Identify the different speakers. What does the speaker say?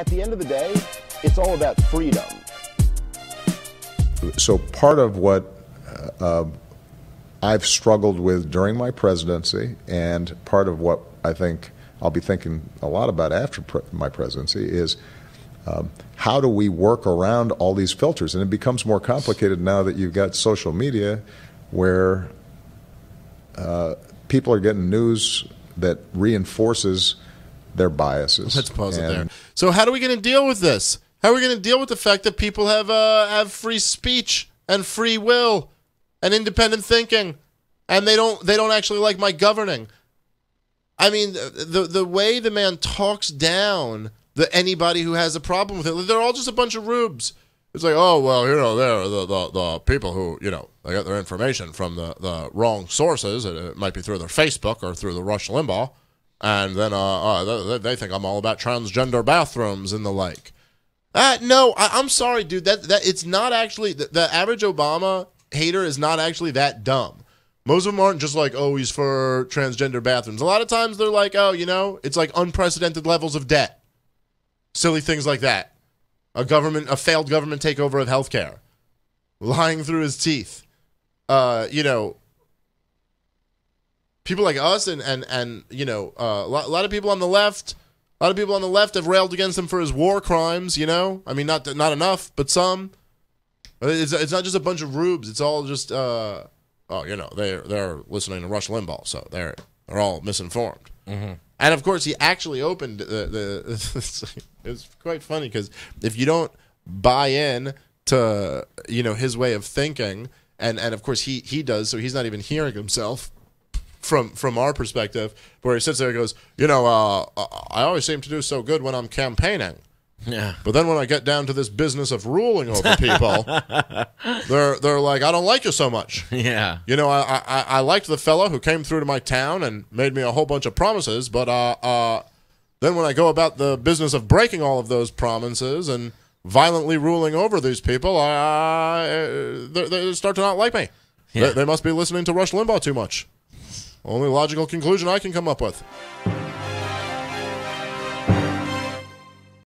Speaker 1: At the end of the day, it's all about freedom.
Speaker 2: So part of what I've struggled with during my presidency, and part of what I think I'll be thinking a lot about after my presidency, is how do we work around all these filters? And it becomes more complicated now that you've got social media where people are getting news that reinforces their biases.
Speaker 3: Let's pause it there. So how are we going to deal with this? How are we going to deal with the fact that people have free speech and free will and independent thinking, and they don't actually like my governing? I mean, the way the man talks down anybody who has a problem with it, they're all just a bunch of rubes. It's like, oh, well, they're the people who, they got their information from the wrong sources. It might be through their Facebook or through the Rush Limbaugh. And then they think I'm all about transgender bathrooms and the like. No, I'm sorry, dude. That it's not actually the average Obama hater is not actually that dumb. Most of them aren't just like, oh, he's for transgender bathrooms. A lot of times they're like, oh, it's like unprecedented levels of debt, silly things like that. A failed government takeover of healthcare, lying through his teeth. People like us and a lot of people on the left. A lot of people on the left have railed against him for his war crimes. I mean, not enough, but some. It's not just a bunch of rubes. It's all just they're listening to Rush Limbaugh, so they're all misinformed. Mm-hmm. And of course, he actually opened it's quite funny because if you don't buy in to his way of thinking, and of course he does, so he's not even hearing himself. From our perspective, where he sits there and goes, I always seem to do so good when I'm campaigning. Yeah. But then when I get down to this business of ruling over people, they're like, I don't like you so much.
Speaker 4: Yeah.
Speaker 3: I liked the fellow who came through to my town and made me a whole bunch of promises, but then when I go about the business of breaking all of those promises and violently ruling over these people, they start to not like me. Yeah. They must be listening to Rush Limbaugh too much. Only logical conclusion I can come up with.